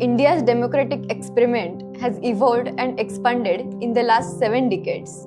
India's democratic experiment has evolved and expanded in the last 7 decades.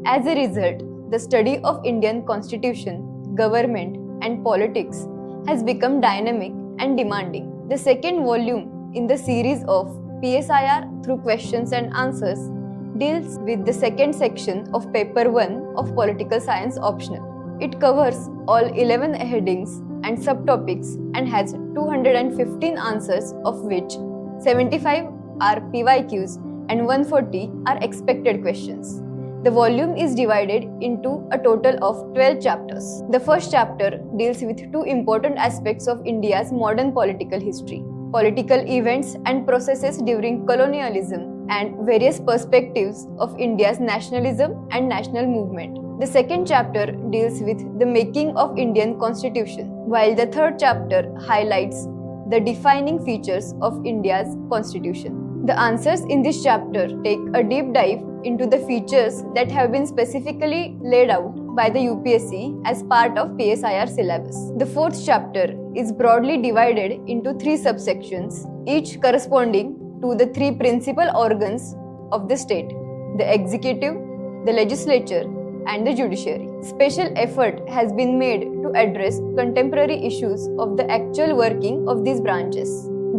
As a result, the study of Indian constitution, government, and politics has become dynamic and demanding. The second volume in the series of PSIR through questions and answers deals with the second section of Paper 1 of Political Science Optional. It covers all 11 headings and subtopics and has 215 answers, of which 75 are PYQs and 140 are expected questions. The volume is divided into a total of 12 chapters. The first chapter deals with two important aspects of India's modern political history: political events and processes during colonialism, and various perspectives of India's nationalism and national movement. The second chapter deals with the making of Indian Constitution, while the third chapter highlights the defining features of India's Constitution. The answers in this chapter take a deep dive into the features that have been specifically laid out by the UPSC as part of PSIR syllabus. The fourth chapter is broadly divided into 3 subsections, each corresponding to the 3 principal organs of the state: the executive, the legislature, and the judiciary. Special effort has been made to address contemporary issues of the actual working of these branches.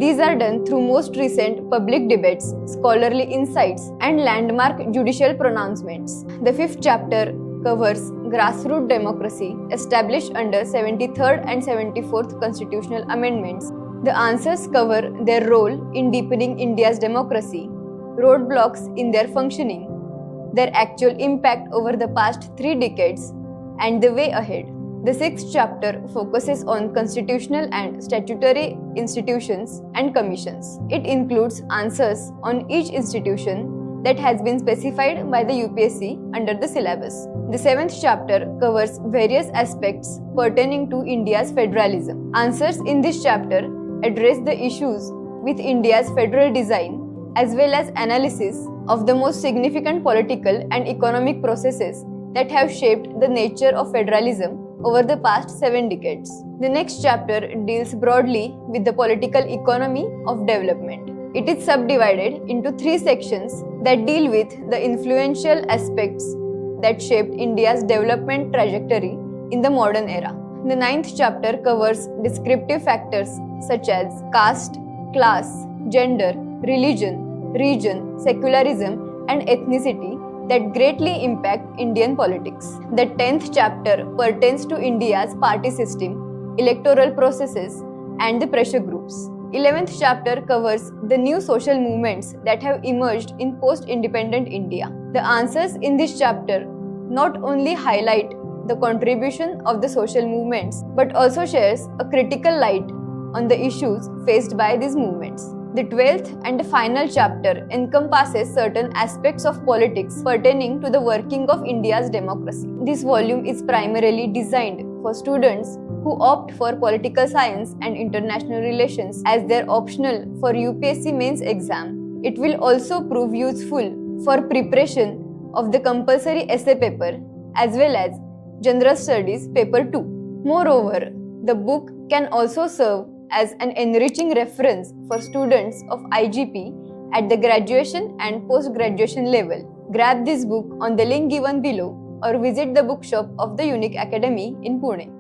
These are done through most recent public debates, scholarly insights, and landmark judicial pronouncements. The fifth chapter covers grassroots democracy established under 73rd and 74th constitutional amendments. The answers cover their role in deepening India's democracy, roadblocks in their functioning, their actual impact over the past 3 decades, and the way ahead. The sixth chapter focuses on constitutional and statutory institutions and commissions. It includes answers on each institution that has been specified by the UPSC under the syllabus. The seventh chapter covers various aspects pertaining to India's federalism. Answers in this chapter address the issues with India's federal design, as well as analysis of the most significant political and economic processes that have shaped the nature of federalism over the past 7 decades. The next chapter deals broadly with the political economy of development. It is subdivided into 3 sections that deal with the influential aspects that shaped India's development trajectory in the modern era. The ninth chapter covers descriptive factors such as caste, class, gender, religion, region, secularism, and ethnicity that greatly impact Indian politics. The 10th chapter pertains to India's party system, electoral processes, and the pressure groups. 11th chapter covers the new social movements that have emerged in post-independent India. The answers in this chapter not only highlight the contribution of the social movements, but also shares a critical light on the issues faced by these movements. The 12th and final chapter encompasses certain aspects of politics pertaining to the working of India's democracy. This volume is primarily designed for students who opt for political science and international relations as their optional for UPSC mains exam. It will also prove useful for preparation of the compulsory essay paper as well as General Studies paper 2. Moreover, the book can also serve as an enriching reference for students of IGP at the graduation and post-graduation level. Grab this book on the link given below or visit the bookshop of the Unique Academy in Pune.